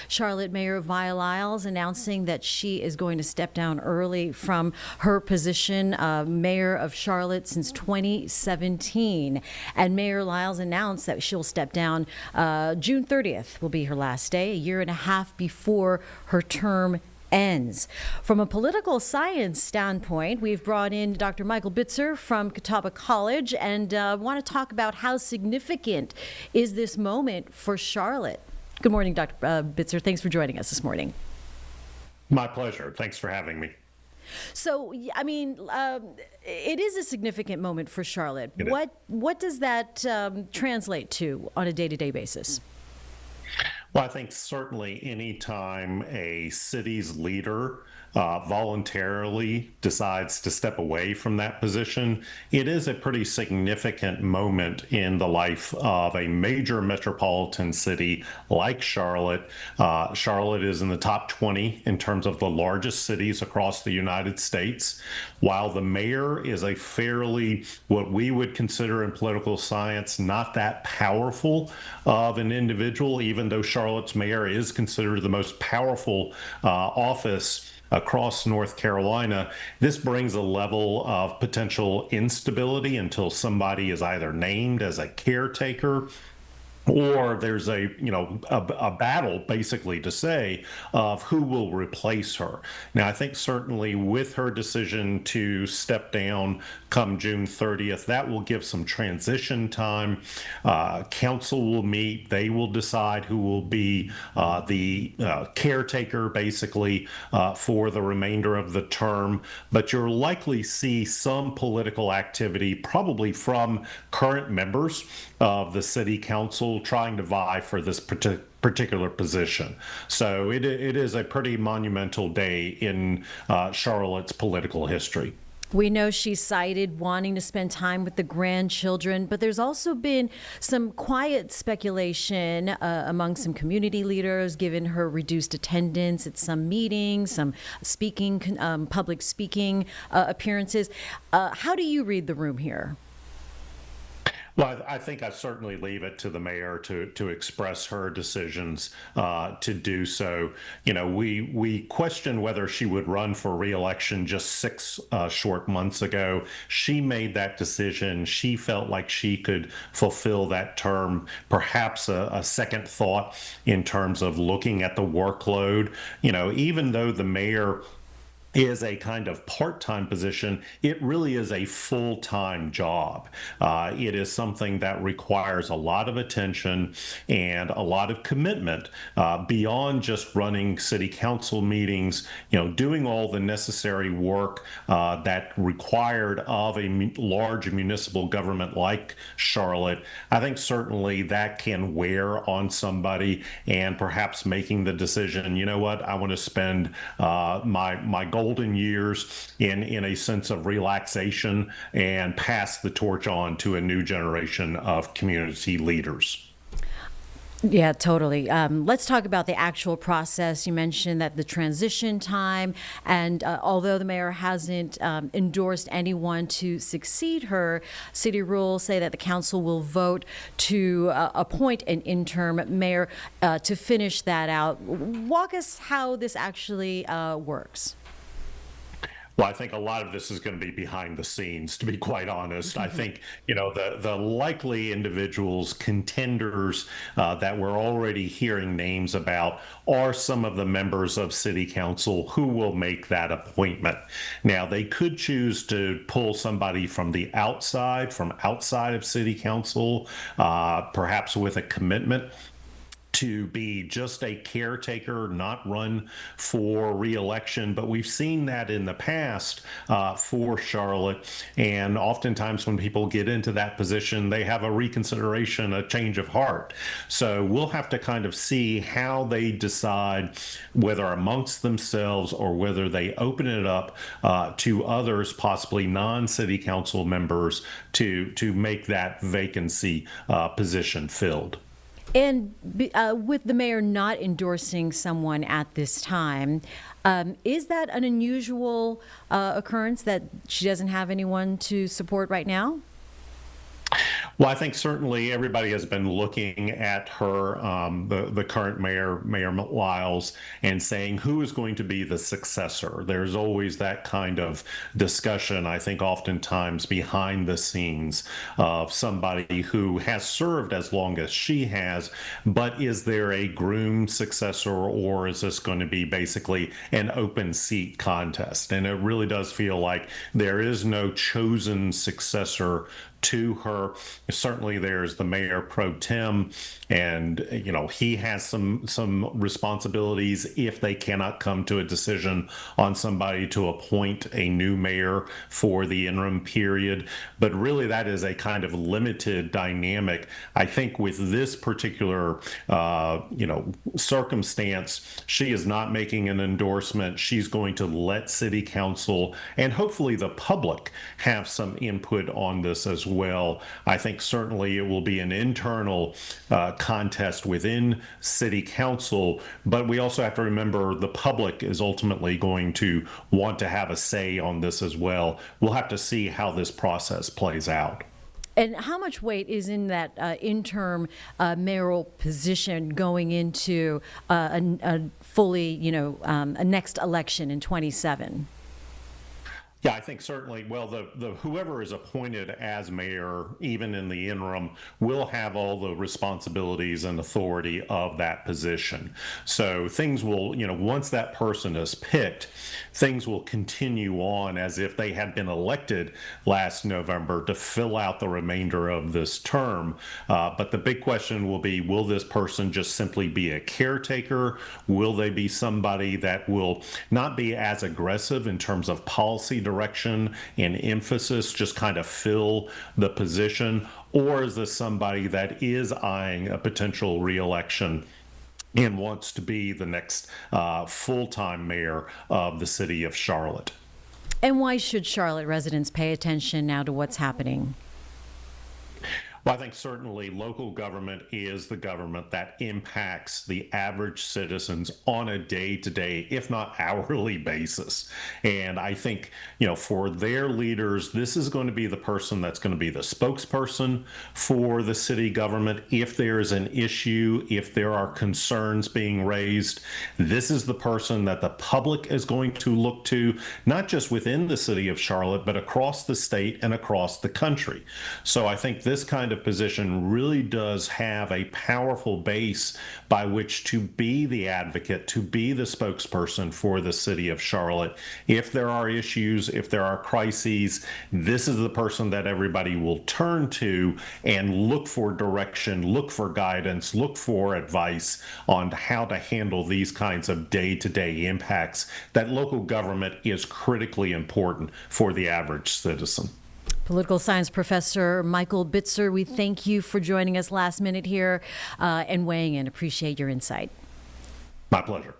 Charlotte Mayor Vi Lyles announcing that she is going to step down early from her position, mayor of Charlotte since 2017. And Mayor Lyles announced that she'll step down June 30th will be her last day, a year and a half before her term ends. From a political science standpoint, we've brought in Dr. Michael Bitzer from Catawba College and want to talk about how significant is this moment for Charlotte. Good morning, Dr. Bitzer. Thanks for joining us this morning. My pleasure. Thanks for having me. So, I mean, it is a significant moment for Charlotte. What does that translate to on a day-to-day basis? Well, I think certainly anytime a city's leader voluntarily decides to step away from that position, it is a pretty significant moment in the life of a major metropolitan city like Charlotte. Charlotte is in the top 20 in terms of the largest cities across the United States. While the mayor is a fairly, what we would consider in political science, not that powerful of an individual, even though Charlotte's mayor is considered the most powerful office across North Carolina, this brings a level of potential instability until somebody is either named as a caretaker or there's a battle basically to say of who will replace her. Now, I think certainly with her decision to step down come June 30th, that will give some transition time. Council will meet. They will decide who will be the caretaker basically for the remainder of the term. But you'll likely see some political activity probably from current members of the city council trying to vie for this particular position. So it is a pretty monumental day in Charlotte's political history. We know she cited wanting to spend time with the grandchildren, but there's also been some quiet speculation among some community leaders, given her reduced attendance at some meetings, some speaking, public speaking appearances. How do you read the room here? Well, I think I certainly leave it to the mayor to express her decisions to do so. You know, we questioned whether she would run for re-election just 6 short months ago. She made that decision. She felt like she could fulfill that term. Perhaps a second thought in terms of looking at the workload. You know, even though the mayor is a kind of part-time position, it really is a full-time job. It is something that requires a lot of attention and a lot of commitment beyond just running city council meetings, doing all the necessary work that required of a large municipal government like Charlotte. I think certainly that can wear on somebody, and perhaps making the decision, you know what, I want to spend my golden years in a sense of relaxation and pass the torch on to a new generation of community leaders. Yeah, totally. Let's talk about the actual process. You mentioned that the transition time, and although the mayor hasn't endorsed anyone to succeed her, city rules say that the council will vote to appoint an interim mayor to finish that out. Walk us how this actually works. Well, I think a lot of this is going to be behind the scenes, to be quite honest. I think, the likely individuals, contenders that we're already hearing names about are some of the members of city council who will make that appointment. Now, they could choose to pull somebody from outside of city council, perhaps with a commitment to be just a caretaker, not run for re-election. But we've seen that in the past for Charlotte. And oftentimes when people get into that position, they have a reconsideration, a change of heart. So we'll have to kind of see how they decide, whether amongst themselves or whether they open it up to others, possibly non-city council members, to make that vacancy position filled. And with the mayor not endorsing someone at this time, is that an unusual occurrence that she doesn't have anyone to support right now? Well, I think certainly everybody has been looking at her, the current mayor, Mayor Lyles, and saying who is going to be the successor. There's always that kind of discussion, I think, oftentimes behind the scenes of somebody who has served as long as she has, but is there a groomed successor, or is this going to be basically an open seat contest? And it really does feel like there is no chosen successor to her. Certainly there's the mayor pro tem, and he has some responsibilities if they cannot come to a decision on somebody to appoint a new mayor for the interim period. But really that is a kind of limited dynamic. I think with this particular circumstance, she is not making an endorsement. She's going to let city council and hopefully the public have some input on this as well. I think certainly it will be an internal contest within city council, but we also have to remember the public is ultimately going to want to have a say on this as well. We'll have to see how this process plays out. And how much weight is in that interim mayoral position going into a fully, a next election in 27? Yeah, I think certainly. Well, the whoever is appointed as mayor, even in the interim, will have all the responsibilities and authority of that position. So things will, once that person is picked, things will continue on as if they had been elected last November to fill out the remainder of this term. But the big question will be, will this person just simply be a caretaker? Will they be somebody that will not be as aggressive in terms of policy direction and emphasis, just kind of fill the position? Or is this somebody that is eyeing a potential reelection and wants to be the next full-time mayor of the city of Charlotte? And why should Charlotte residents pay attention now to what's happening? Well, I think certainly local government is the government that impacts the average citizens on a day-to-day, if not hourly basis. And I think, for their leaders, this is going to be the person that's going to be the spokesperson for the city government. If there is an issue, if there are concerns being raised, this is the person that the public is going to look to, not just within the city of Charlotte, but across the state and across the country. So I think this kind of position really does have a powerful base by which to be the advocate, to be the spokesperson for the city of Charlotte. If there are issues, if there are crises, this is the person that everybody will turn to and look for direction, look for guidance, look for advice on how to handle these kinds of day-to-day impacts that local government is critically important for the average citizen. Political science professor Michael Bitzer, we thank you for joining us last minute here and weighing in. Appreciate your insight. My pleasure.